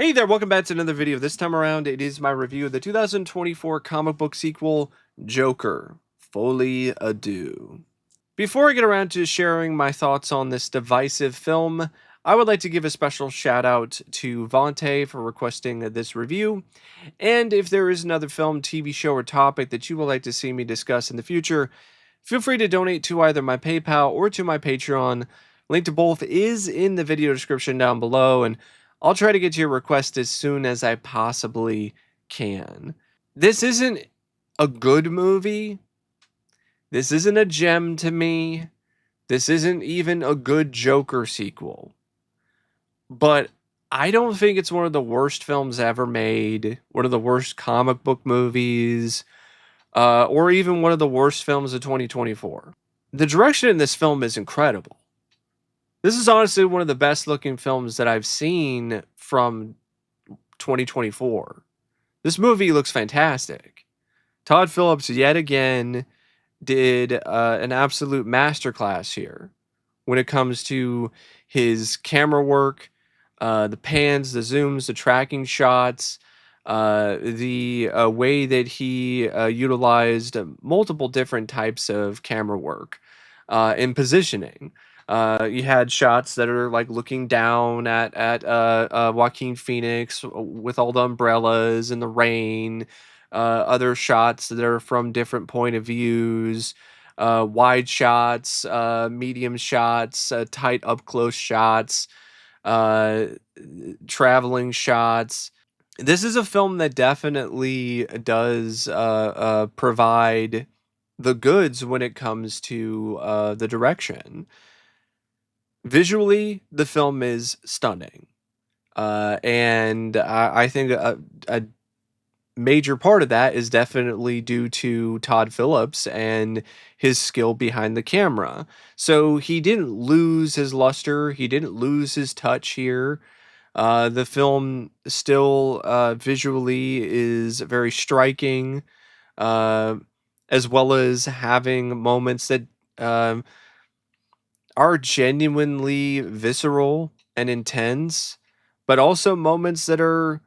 Hey there, welcome back to another video. This time around, it is my review of the 2024 comic book sequel, Joker, Folie, Deux. Before I get around to sharing my thoughts on this divisive film, I would like to give a special shout out to Vontae for requesting this review. And if there is another film, TV show, or topic that you would like to see me discuss in the future, feel free to donate to either my PayPal or to my Patreon. Link to both is in the video description down below, and I'll try to get your request as soon as I possibly can. This isn't a good movie. This isn't a gem to me. This isn't even a good Joker sequel. But I don't think it's one of the worst films ever made, one of the worst comic book movies, or even one of the worst films of 2024. The direction in this film is incredible. This is honestly one of the best looking films that I've seen from 2024. This movie looks fantastic. Todd Phillips yet again did an absolute masterclass here when it comes to his camera work, the pans, the zooms, the tracking shots, the way that he utilized multiple different types of camera work in positioning. You had shots that are like looking down at Joaquin Phoenix with all the umbrellas and the rain. Other shots that are from different point of views, wide shots, medium shots, tight up close shots, uh, traveling shots. This is a film that definitely does provide the goods when it comes to the direction. Visually, the film is stunning. And I think a major part of that is definitely due to Todd Phillips and his skill behind the camera. So he didn't lose his luster, he didn't lose his touch here. The film still visually is very striking, uh, as well as having moments that um, are genuinely visceral and intense, but also moments that are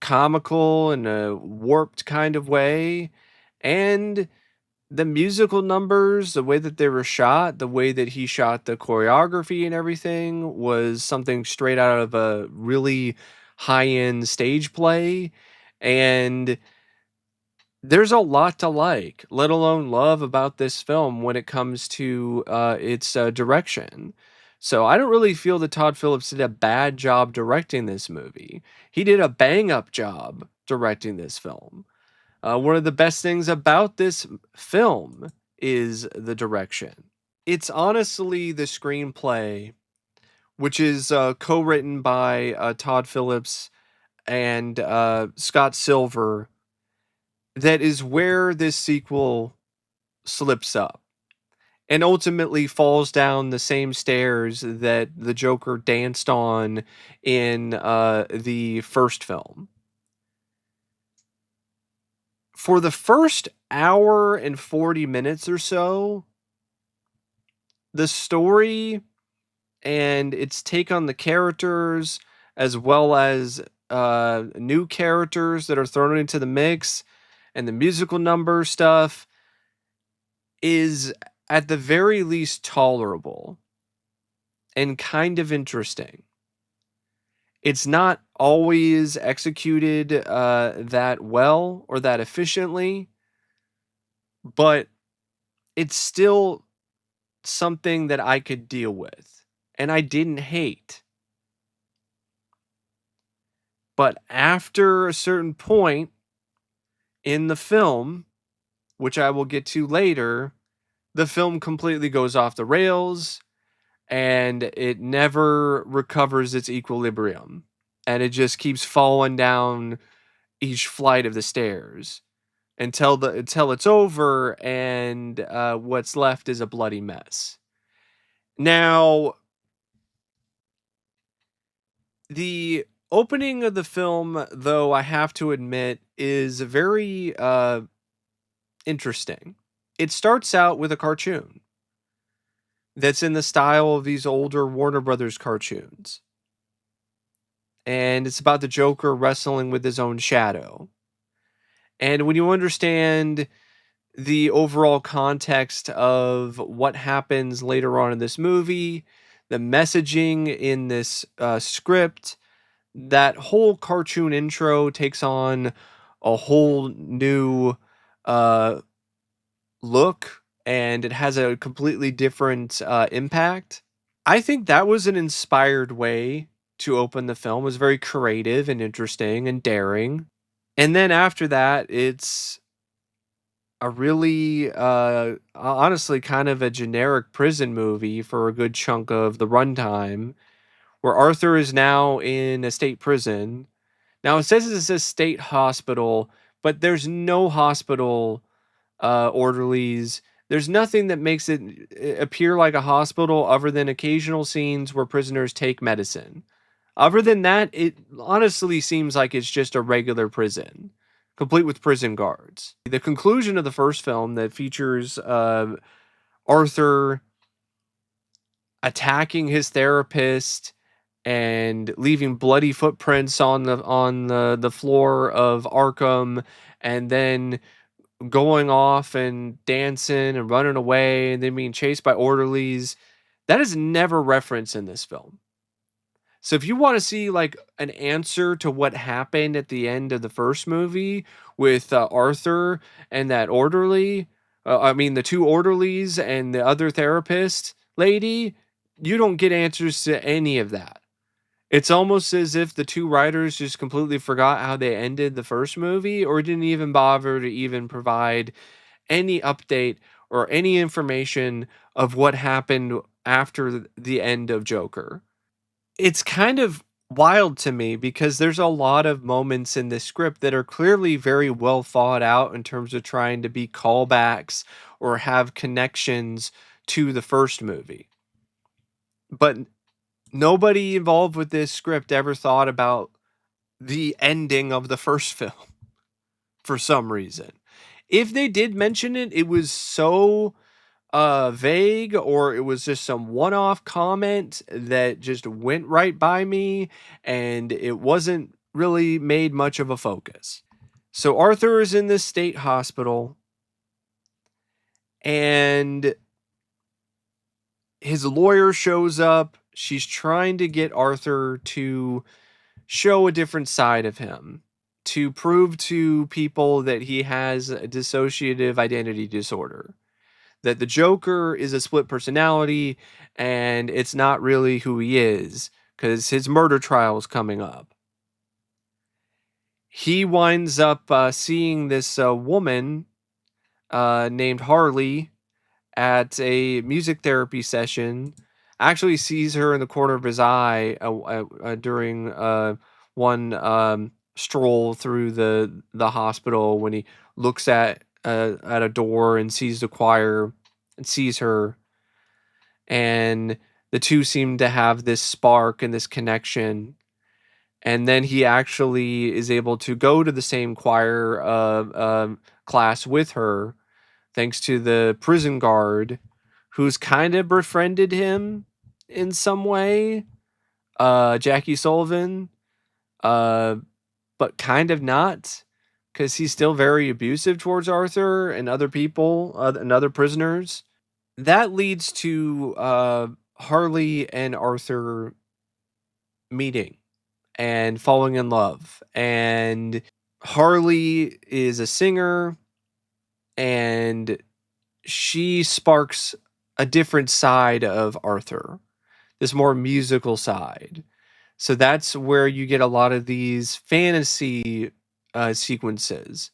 comical in a warped kind of way. And the musical numbers, the way that they were shot, the way that he shot the choreography and everything was something straight out of a really high-end stage play. And there's a lot to like, let alone love about this film when it comes to its direction. So I don't really feel that Todd Phillips did a bad job directing this movie. He did a bang up job directing this film. One of the best things about this film is the direction. It's honestly the screenplay, which is co-written by Todd Phillips and Scott Silver, that is where this sequel slips up and ultimately falls down the same stairs that the Joker danced on in the first film. For the first hour and 40 minutes or so, the story and its take on the characters, as well as new characters that are thrown into the mix, and the musical number stuff, is at the very least tolerable and kind of interesting. It's not always executed that well or that efficiently, but it's still something that I could deal with and I didn't hate. But after a certain point in the film, which I will get to later, the film completely goes off the rails and it never recovers its equilibrium. And it just keeps falling down each flight of the stairs until it's over and what's left is a bloody mess. Now, the opening of the film, though, I have to admit, is very interesting. It starts out with a cartoon that's in the style of these older Warner Brothers cartoons. and it's about the Joker wrestling with his own shadow. And when you understand the overall context of what happens later on in this movie, the messaging in this script, that whole cartoon intro takes on a whole new uh, look, and it has a completely different impact. I think that was an inspired way to open the film. It was very creative and interesting and daring. And then after that, it's a really honestly kind of a generic prison movie for a good chunk of the runtime, where Arthur is now in a state prison. Now it says it's a state hospital, but there's no hospital orderlies. There's nothing that makes it appear like a hospital other than occasional scenes where prisoners take medicine. Other than that, it honestly seems like it's just a regular prison, complete with prison guards. The conclusion of the first film that features Arthur attacking his therapist and leaving bloody footprints on the floor of Arkham, and then going off and dancing and running away and then being chased by orderlies. That is never referenced in this film. So if you want to see like an answer to what happened at the end of the first movie with Arthur and that orderly, I mean the two orderlies and the other therapist lady, you don't get answers to any of that. It's almost as if the two writers just completely forgot how they ended the first movie, or didn't even bother to even provide any update or any information of what happened after the end of Joker. It's kind of wild to me because there's a lot of moments in this script that are clearly very well thought out in terms of trying to be callbacks or have connections to the first movie. But nobody involved with this script ever thought about the ending of the first film for some reason. If they did mention it, it was so vague, or it was just some one-off comment that just went right by me, and it wasn't really made much of a focus. So Arthur is in this state hospital, and his lawyer shows up. She's trying to get Arthur to show a different side of him, to prove to people that he has a dissociative identity disorder, that the Joker is a split personality and it's not really who he is because his murder trial is coming up. He winds up seeing this woman named Harley at a music therapy session. Actually, sees her in the corner of his eye during one stroll through the hospital when he looks at a door and sees the choir and sees her, and the two seem to have this spark and this connection. And then he actually is able to go to the same choir class with her, thanks to the prison guard who's kind of befriended him in some way, Jackie Sullivan, uh, but kind of not, because he's still very abusive towards Arthur and other people and other prisoners. That leads to Harley and Arthur meeting and falling in love. And Harley is a singer, and she sparks a different side of Arthur, this more musical side. So that's where you get a lot of these fantasy sequences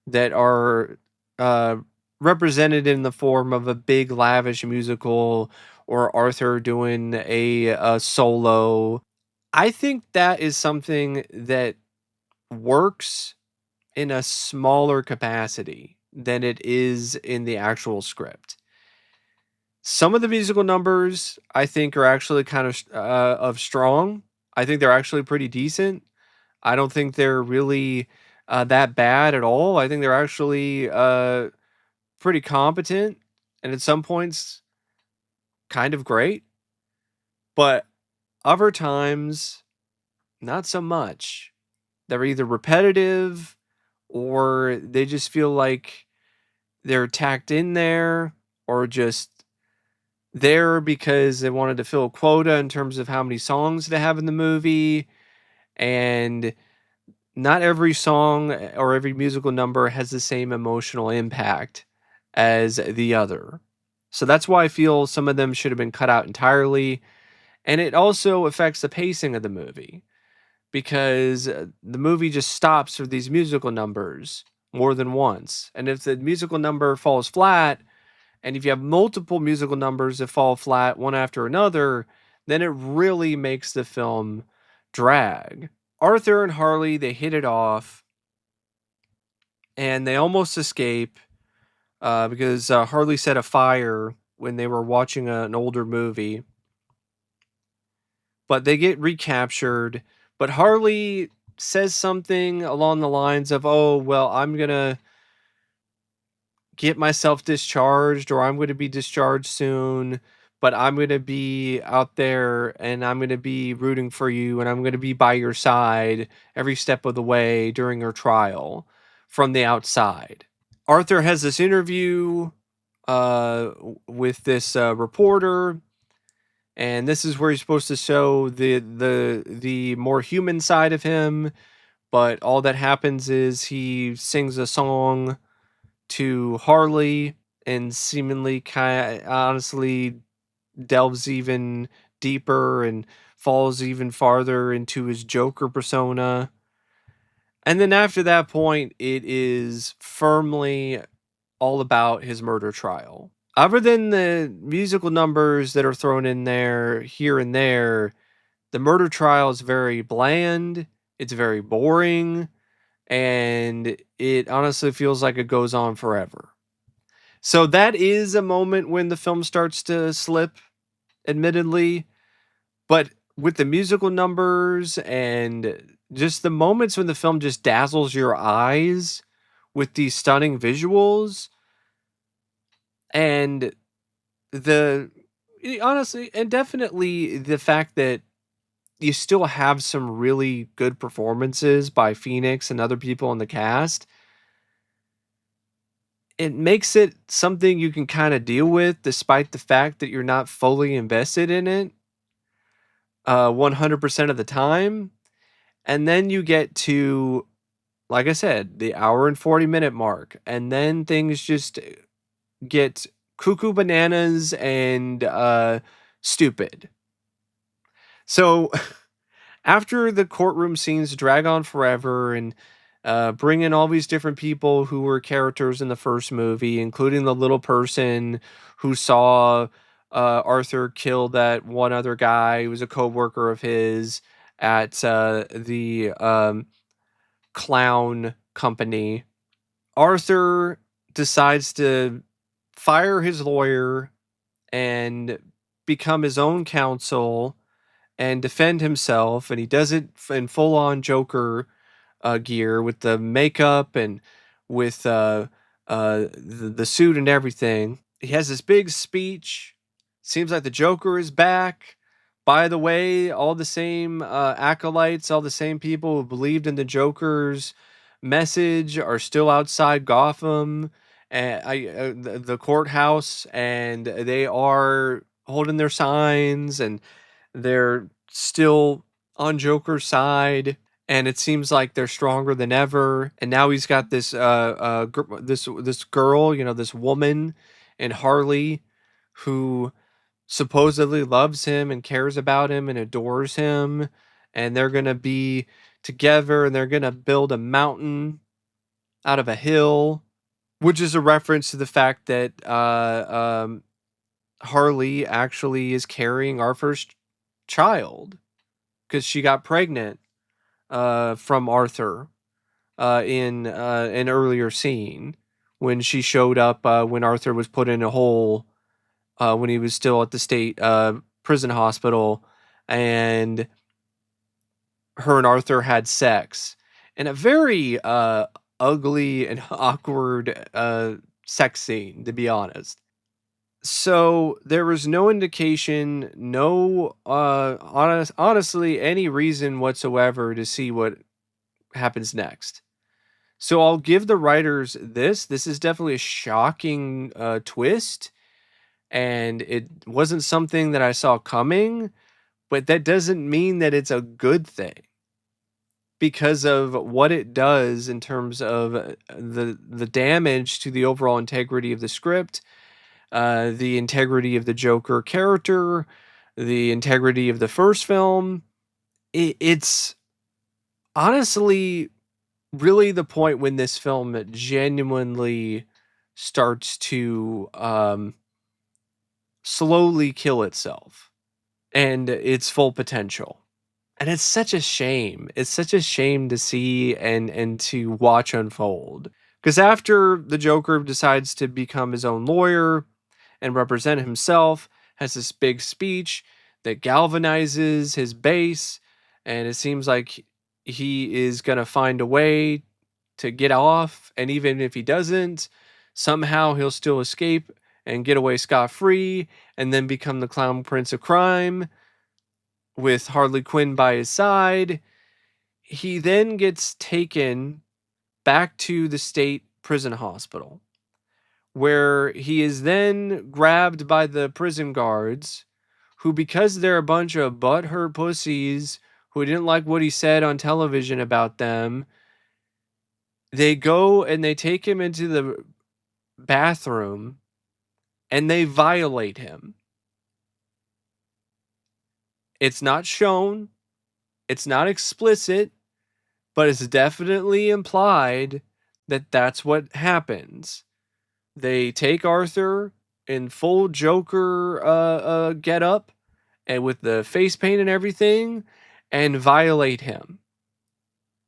that are uh, represented in the form of a big, lavish musical, or Arthur doing a solo. I think that is something that works in a smaller capacity than it is in the actual script. Some of the musical numbers I think are actually kind of strong. I think they're actually pretty decent. I don't think they're really that bad at all. I think they're actually pretty competent, and at some points kind of great. But other times not so much. They're either repetitive or they just feel like they're tacked in there or just there because they wanted to fill a quota in terms of how many songs they have in the movie. And not every song or every musical number has the same emotional impact as the other. So that's why I feel some of them should have been cut out entirely. And it also affects the pacing of the movie because the movie just stops for these musical numbers more than once. And if the musical number falls flat, and if you have multiple musical numbers that fall flat one after another, then it really makes the film drag. Arthur and Harley, they hit it off and they almost escape because Harley set a fire when they were watching an older movie. But they get recaptured. But Harley says something along the lines of, oh, well, I'm going to get myself discharged or I'm going to be discharged soon, but I'm going to be out there and I'm going to be rooting for you and I'm going to be by your side every step of the way during your trial from the outside. Arthur has this interview with this reporter, and this is where he's supposed to show the more human side of him, but all that happens is he sings a song to Harley and seemingly kind of honestly delves even deeper and falls even farther into his Joker persona. And then after that point, it is firmly all about his murder trial. Other than the musical numbers that are thrown in there here and there, the murder trial is very bland, it's very boring, and it honestly feels like it goes on forever. So that is a moment when the film starts to slip, admittedly, but with the musical numbers and just the moments when the film just dazzles your eyes with these stunning visuals and the honestly and definitely the fact that you still have some really good performances by Phoenix and other people in the cast, it makes it something you can kind of deal with despite the fact that you're not fully invested in it 100% of the time. And then you get to, like I said, the hour and 40-minute mark, and then things just get cuckoo bananas and stupid. So after the courtroom scenes drag on forever and bring in all these different people who were characters in the first movie, including the little person who saw Arthur kill that one other guy who was a co-worker of his at the clown company. Arthur decides to fire his lawyer and become his own counsel and defend himself, and he does it in full-on Joker gear with the makeup and with the suit and everything. He has this big speech. Seems like the Joker is back. By the way, all the same acolytes, all the same people who believed in the Joker's message are still outside Gotham and the courthouse, and they are holding their signs and they're still on Joker's side, and it seems like they're stronger than ever. And now he's got this this girl, this woman, and Harley, who supposedly loves him and cares about him and adores him, and they're gonna be together, and they're gonna build a mountain out of a hill, which is a reference to the fact that Harley actually is carrying our first child because she got pregnant from Arthur in an earlier scene when she showed up when Arthur was put in a hole when he was still at the state prison hospital, and her and Arthur had sex in a very ugly and awkward sex scene, to be honest. So there was no indication, no honestly any reason whatsoever to see what happens next. So I'll give the writers this. This is definitely a shocking twist, and it wasn't something that I saw coming, but that doesn't mean that it's a good thing because of what it does in terms of the damage to the overall integrity of the script, the integrity of the Joker character, the integrity of the first film. It's honestly really the point when this film genuinely starts to slowly kill itself and its full potential. And it's such a shame. It's such a shame to see and to watch unfold. Because after the Joker decides to become his own lawyer and represent himself, has this big speech that galvanizes his base, and it seems like he is going to find a way to get off. And even if he doesn't, somehow he'll still escape and get away scot free and then become the clown prince of crime with Harley Quinn by his side. He then gets taken back to the state prison hospital, where he is then grabbed by the prison guards, who, because they're a bunch of butthurt pussies who didn't like what he said on television about them, they go and they take him into the bathroom and they violate him. It's not shown, it's not explicit, but it's definitely implied that that's what happens. They take Arthur in full Joker get up and with the face paint and everything and violate him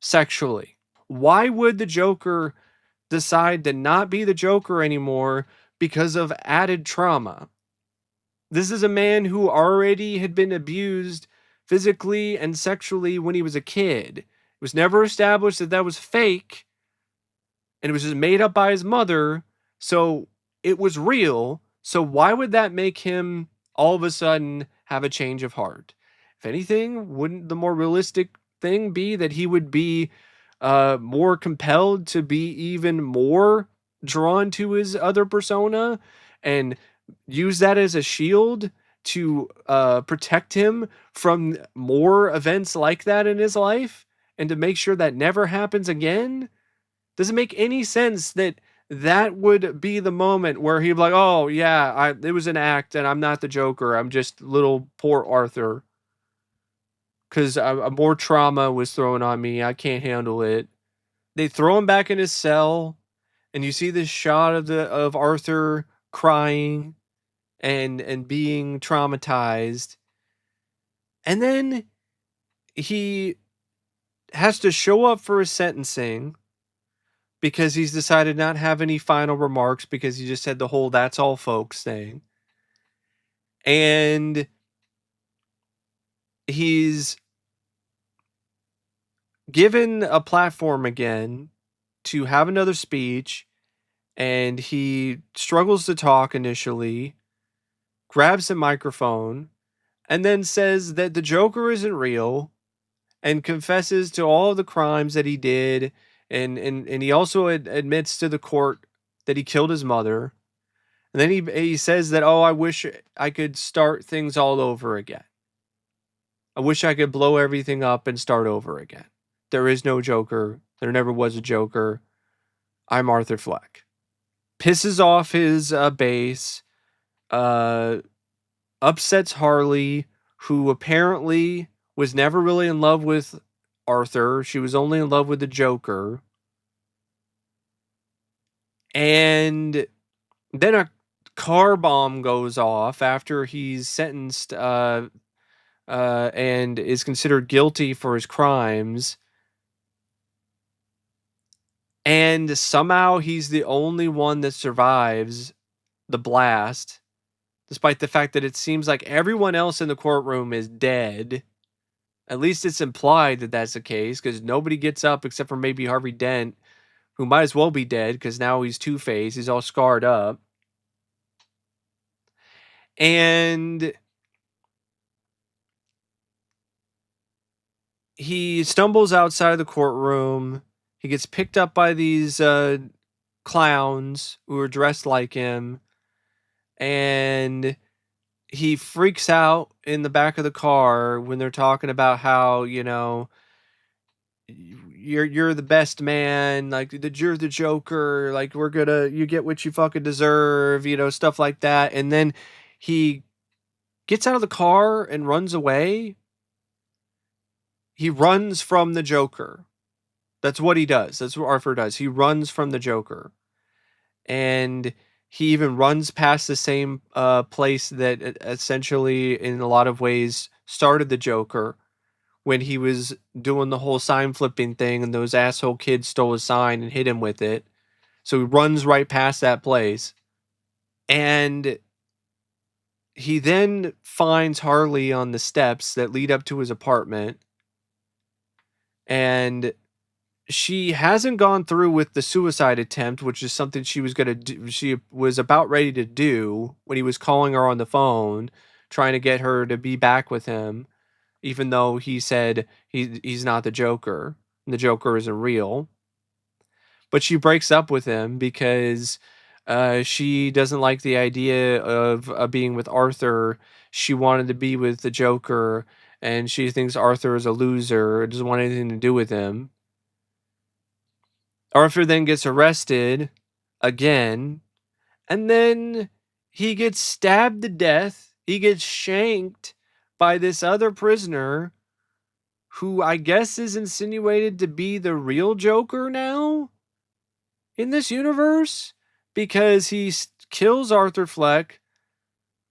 sexually. Why would the Joker decide to not be the Joker anymore because of added trauma? This is a man who already had been abused physically and sexually when he was a kid. It was never established that that was fake, and it was just made up by his mother. So it was real. So why would that make him all of a sudden have a change of heart? If anything, wouldn't the more realistic thing be that he would be more compelled to be even more drawn to his other persona and use that as a shield to protect him from more events like that in his life and to make sure that never happens again? Does it make any sense that that would be the moment where he'd be like, "Oh yeah, it was an act, and I'm not the Joker. I'm just little poor Arthur because more trauma was thrown on me. I can't handle it." They throw him back in his cell, and you see this shot of Arthur crying and being traumatized, and then he has to show up for his sentencing because he's decided not have any final remarks because he just said the whole "that's all folks" thing. And he's given a platform again to have another speech, and he struggles to talk initially, grabs the microphone, and then says that the Joker isn't real and confesses to all of the crimes that he did, and he also admits to the court that he killed his mother. And then he says that, "Oh, I wish I could start things all over again. I wish I could blow everything up and start over again. There is no Joker. There never was a Joker. I'm Arthur Fleck." Pisses off his base, uh, upsets Harley, who apparently was never really in love with Arthur. She was only in love with the Joker. And then a car bomb goes off after he's sentenced and is considered guilty for his crimes. And somehow he's the only one that survives the blast, despite the fact that it seems like everyone else in the courtroom is dead. At least it's implied that that's the case, because nobody gets up except for maybe Harvey Dent, who might as well be dead because now he's Two-Face. He's all scarred up. And he stumbles outside the courtroom. He gets picked up by these clowns who are dressed like him, and he freaks out in the back of the car when they're talking about how, you're the best man, like you're the Joker, like you get what you fucking deserve, stuff like that. And then he gets out of the car and runs away. He runs from the Joker. That's what he does. That's what Arthur does. He runs from the Joker. And he even runs past the same place that essentially, in a lot of ways, started the Joker when he was doing the whole sign flipping thing and those asshole kids stole his sign and hit him with it. So he runs right past that place. And he then finds Harley on the steps that lead up to his apartment. And she hasn't gone through with the suicide attempt, which is something she was going to do. She was about ready to do when he was calling her on the phone, trying to get her to be back with him, even though he said he's not the Joker. And the Joker isn't real. But she breaks up with him because she doesn't like the idea of being with Arthur. She wanted to be with the Joker, and she thinks Arthur is a loser, doesn't want anything to do with him. Arthur then gets arrested again, and then he gets stabbed to death. He gets shanked by this other prisoner who I guess is insinuated to be the real Joker now in this universe, because he kills Arthur Fleck,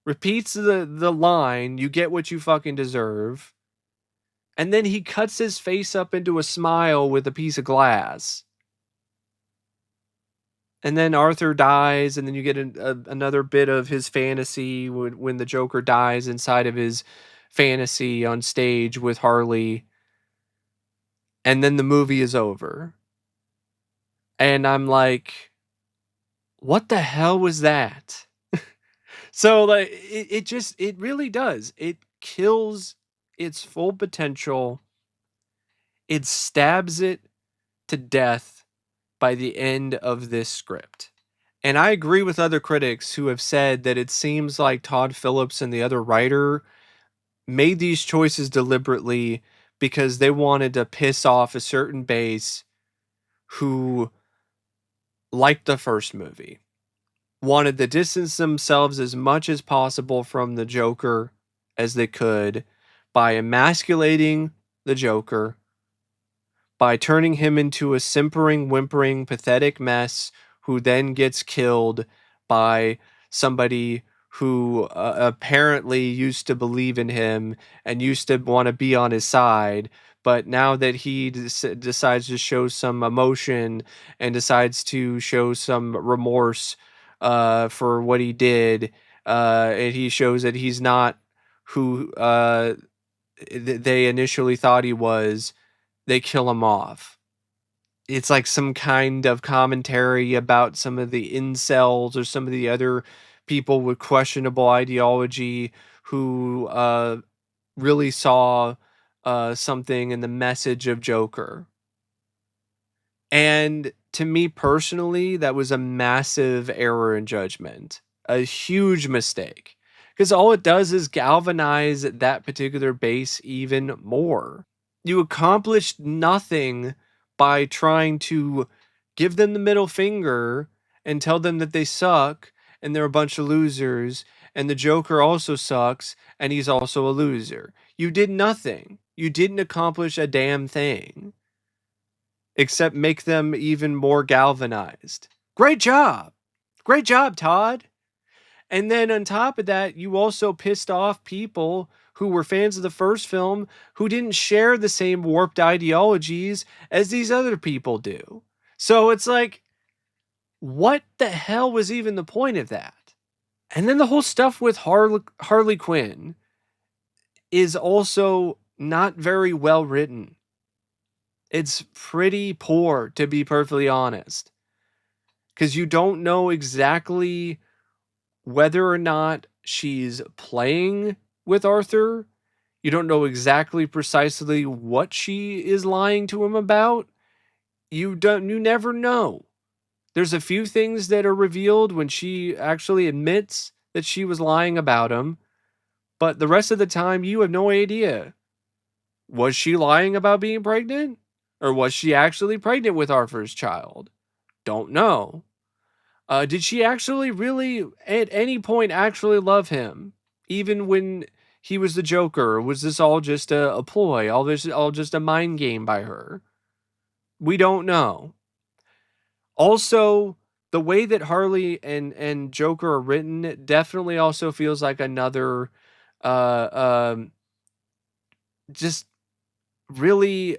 repeats the line, "You get what you fucking deserve," and then he cuts his face up into a smile with a piece of glass. And then Arthur dies, and then you get another bit of his fantasy when the Joker dies inside of his fantasy on stage with Harley. And then the movie is over. And I'm like, what the hell was that? So like it really does. It kills its full potential. It stabs it to death by the end of this script. And I agree with other critics who have said that it seems like Todd Phillips and the other writer made these choices deliberately because they wanted to piss off a certain base who liked the first movie, wanted to distance themselves as much as possible from the Joker as they could by emasculating the Joker, by turning him into a simpering, whimpering, pathetic mess who then gets killed by somebody who apparently used to believe in him and used to want to be on his side. But now that he decides to show some emotion and decides to show some remorse for what he did, and he shows that he's not who they initially thought he was, they kill him off. It's like some kind of commentary about some of the incels or some of the other people with questionable ideology who really saw something in the message of Joker. And to me personally, that was a massive error in judgment, a huge mistake. Because all it does is galvanize that particular base even more. You accomplished nothing by trying to give them the middle finger and tell them that they suck and they're a bunch of losers and the Joker also sucks and he's also a loser. You did nothing. You didn't accomplish a damn thing except make them even more galvanized. Great job. Great job, Todd. And then on top of that, you also pissed off people who were fans of the first film who didn't share the same warped ideologies as these other people do. So it's like, what the hell was even the point of that? And then the whole stuff with Harley Quinn is also not very well written. It's pretty poor, to be perfectly honest, because you don't know exactly whether or not she's playing with Arthur. You don't know exactly precisely what she is lying to him about. You never know. There's a few things that are revealed when she actually admits that she was lying about him, but the rest of the time you have no idea. Was she lying about being pregnant? Or was she actually pregnant with Arthur's child? Don't know. Did she actually really, at any point, actually love him? Even when he was the Joker? Or was this all just a ploy? All just a mind game by her? We don't know. Also, the way that Harley and Joker are written definitely also feels like another uh just really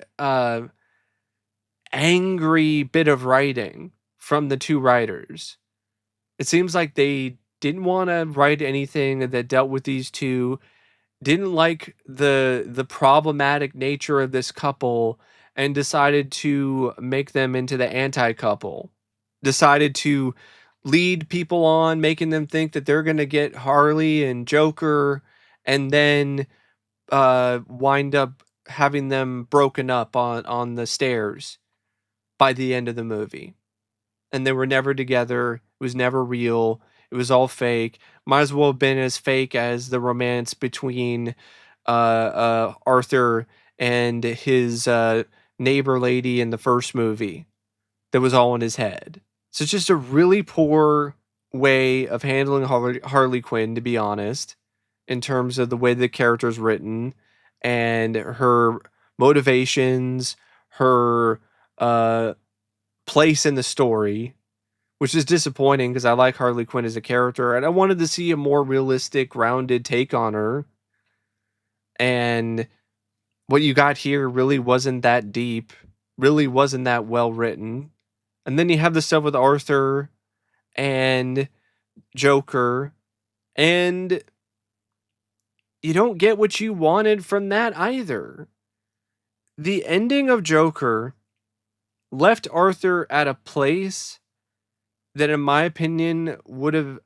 angry bit of writing from the two writers. It seems like they didn't want to write anything that dealt with these two, didn't like the problematic nature of this couple, and decided to make them into the anti-couple. Decided to lead people on, making them think that they're going to get Harley and Joker, and then wind up having them broken up on the stairs by the end of the movie. And they were never together. It was never real. It was all fake. Might as well have been as fake as the romance between Arthur and his neighbor lady in the first movie that was all in his head. So it's just a really poor way of handling Harley Quinn, to be honest, in terms of the way the character is written and her motivations, her place in the story, which is disappointing because I like Harley Quinn as a character and I wanted to see a more realistic, grounded take on her. And what you got here really wasn't that deep, really wasn't that well written. And then you have the stuff with Arthur and Joker, and you don't get what you wanted from that either. The ending of Joker left Arthur at a place that, in my opinion, would have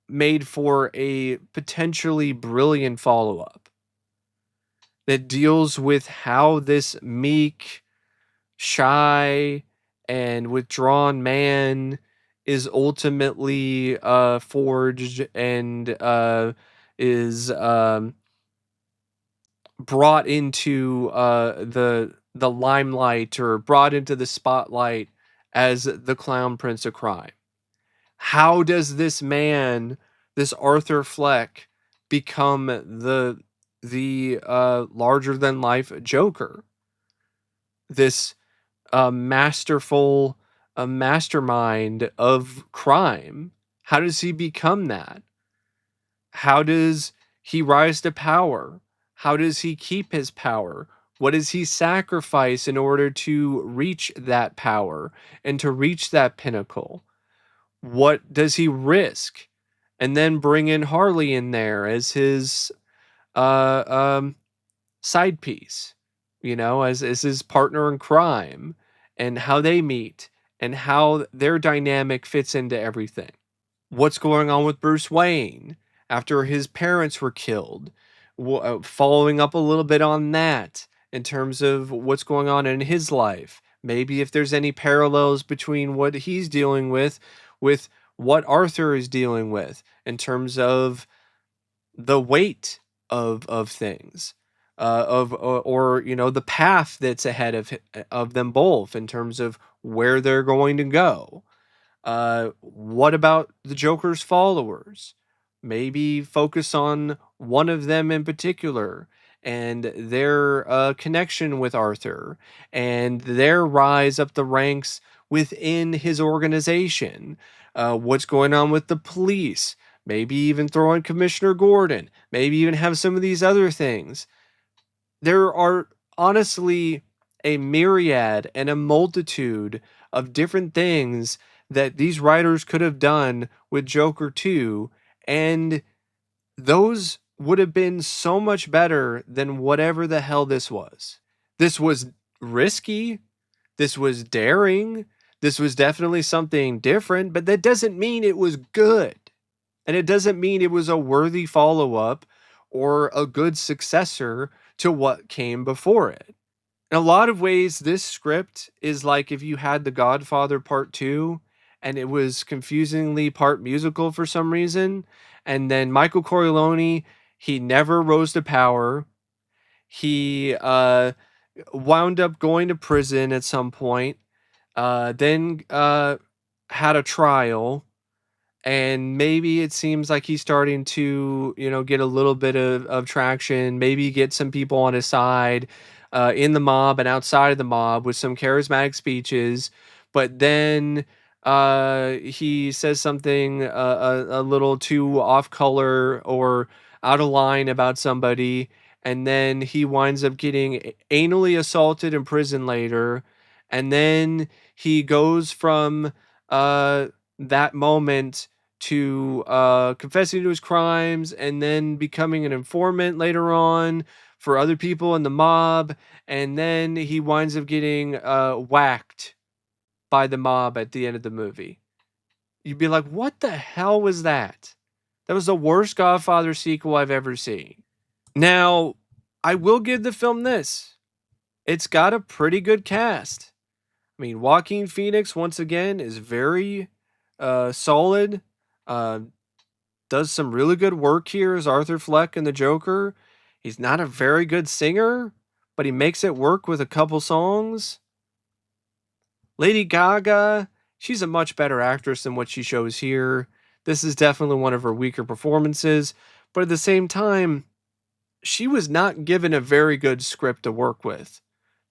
made for a potentially brilliant follow up that deals with how this meek, shy, and withdrawn man is ultimately forged and is brought into the limelight or brought into the spotlight as the clown prince of crime. How does this man, this Arthur Fleck, become the larger than life Joker? This masterful mastermind of crime. How does he become that? How does he rise to power? How does he keep his power? What does he sacrifice in order to reach that power and to reach that pinnacle? What does he risk? And then bring in Harley in there as his uh, um, side piece, as his partner in crime, and how they meet and how their dynamic fits into everything. What's going on with Bruce Wayne after his parents were killed? Following up a little bit on that in terms of what's going on in his life. Maybe if there's any parallels between what he's dealing with what Arthur is dealing with in terms of the weight of things, or the path that's ahead of them both in terms of where they're going to go. What about the Joker's followers? Maybe focus on one of them in particular and their connection with Arthur and their rise up the ranks within his organization. What's going on with the police? Maybe even throw in Commissioner Gordon. Maybe even have some of these other things. There are honestly a myriad and a multitude of different things that these writers could have done with Joker 2, and those would have been so much better than whatever the hell this was. This was risky. This was daring. This was definitely something different, but that doesn't mean it was good. And it doesn't mean it was a worthy follow up or a good successor to what came before it. In a lot of ways, this script is like if you had The Godfather Part 2 and it was confusingly part musical for some reason. And then Michael Corleone, he never rose to power. He wound up going to prison at some point, then had a trial, and maybe it seems like he's starting to, get a little bit of traction, maybe get some people on his side in the mob and outside of the mob with some charismatic speeches. But then he says something a little too off color or out of line about somebody, and then he winds up getting anally assaulted in prison later. And then he goes from that moment to confessing to his crimes and then becoming an informant later on for other people in the mob. And then he winds up getting whacked by the mob at the end of the movie. You'd be like, what the hell was that? That was the worst Godfather sequel I've ever seen. Now, I will give the film this. It's got a pretty good cast. I mean, Joaquin Phoenix, once again, is very solid. Uh, does some really good work here as Arthur Fleck in the Joker. He's not a very good singer, but he makes it work with a couple songs. Lady Gaga, she's a much better actress than what she shows here. This is definitely one of her weaker performances, but at the same time, she was not given a very good script to work with.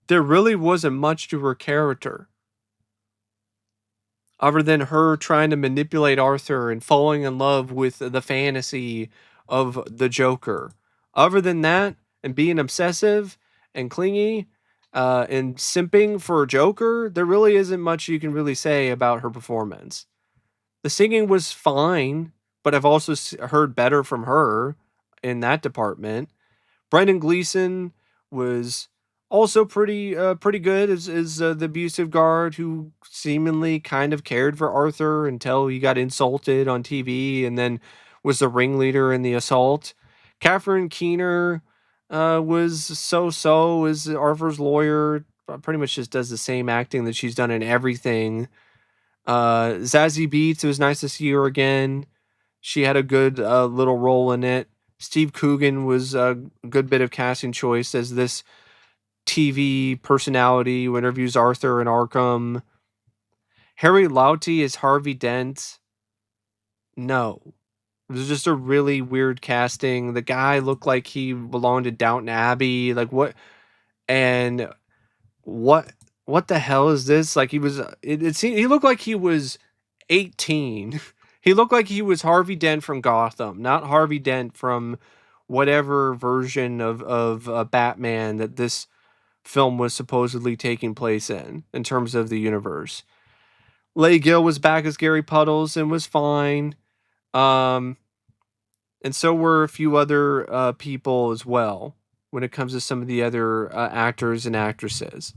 There really wasn't much to her character other than her trying to manipulate Arthur and falling in love with the fantasy of the Joker. Other than that, and being obsessive and clingy and simping for Joker, there really isn't much you can really say about her performance. The singing was fine, but I've also heard better from her in that department. Brendan Gleeson was also pretty good as the abusive guard who seemingly kind of cared for Arthur until he got insulted on TV and then was the ringleader in the assault. Catherine Keener was so as Arthur's lawyer. Pretty much just does the same acting that she's done in everything. Zazie Beetz, it was nice to see her again. She had a good little role in it. Steve Coogan was a good bit of casting choice as this TV personality who interviews Arthur in Arkham. Harry Lawtey as Harvey Dent. No. It was just a really weird casting. The guy looked like he belonged to Downton Abbey. Like what? And what? What the hell is this? Like he was. It seemed he looked like he was 18. He looked like he was Harvey Dent from Gotham, not Harvey Dent from whatever version of Batman that this film was supposedly taking place in terms of the universe. Leigh Gill was back as Gary Puddles and was fine. Um, and so were a few other people as well when it comes to some of the other actors and actresses.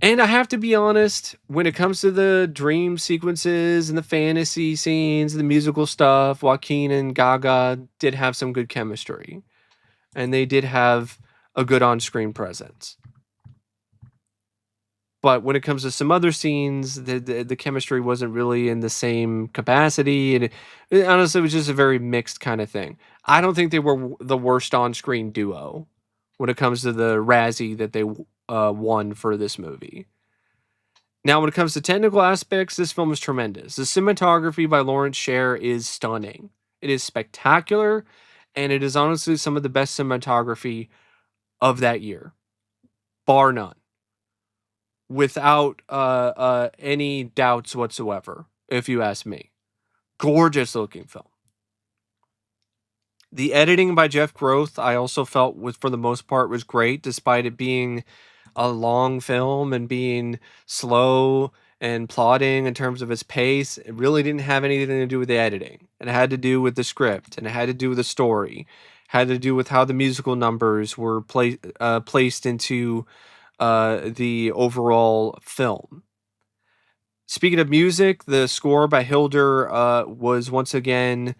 And I have to be honest, when it comes to the dream sequences and the fantasy scenes, the musical stuff, Joaquin and Gaga did have some good chemistry. And they did have a good on screen presence. But when it comes to some other scenes, the chemistry wasn't really in the same capacity. And honestly, it was just a very mixed kind of thing. I don't think they were the worst on screen duo when it comes to the Razzie that they won for this movie. Now, when it comes to technical aspects, this film is tremendous. The cinematography by Lawrence Sher is stunning. It is spectacular, and it is honestly some of the best cinematography of that year, bar none, without any doubts whatsoever, if you ask me. Gorgeous looking film. The editing by Jeff Groth, I also felt was for the most part was great, despite it being a long film and being slow and plodding in terms of its pace. It really didn't have anything to do with the editing. It had to do with the script, and it had to do with the story. It had to do with how the musical numbers were placed into the overall film. Speaking of music, the score by Hilder was once again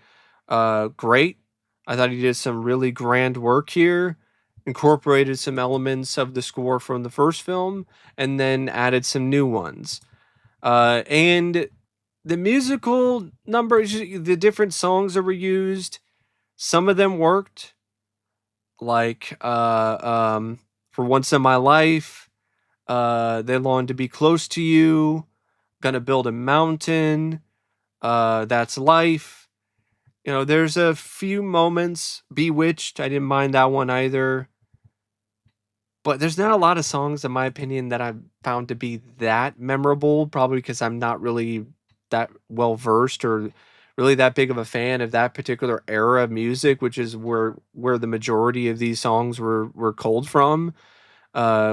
great. I thought he did some really grand work here, incorporated some elements of the score from the first film, and then added some new ones. And the musical numbers, the different songs that were used, some of them worked, like For Once in My Life, They Long to Be Close to You, Gonna Build a Mountain, That's Life. You know, there's a few moments. Bewitched, I didn't mind that one either. But there's not a lot of songs, in my opinion, that I've found to be that memorable, probably because I'm not really that well versed or really that big of a fan of that particular era of music, which is where the majority of these songs were culled from,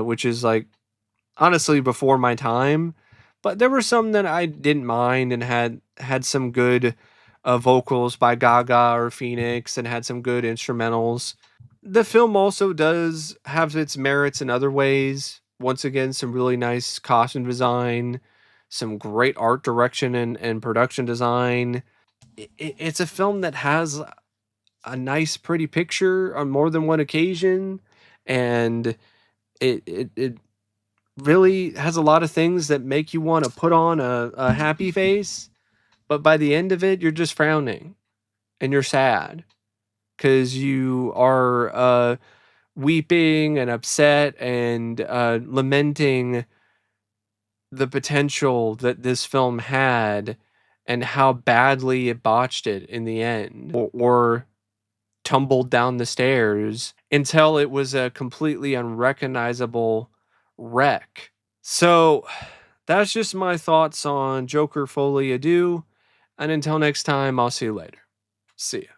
which is like honestly before my time. But there were some that I didn't mind and had some good vocals by Gaga or Phoenix and had some good instrumentals. The film also does have its merits in other ways. Once again, some really nice costume design, some great art direction and production design. It's a film that has a nice, pretty picture on more than one occasion, and it really has a lot of things that make you want to put on a happy face, but by the end of it, you're just frowning and you're sad because you are weeping and upset and lamenting the potential that this film had and how badly it botched it in the end or tumbled down the stairs until it was a completely unrecognizable wreck. So that's just my thoughts on Joker Folie Adieu. And until next time, I'll see you later. See ya.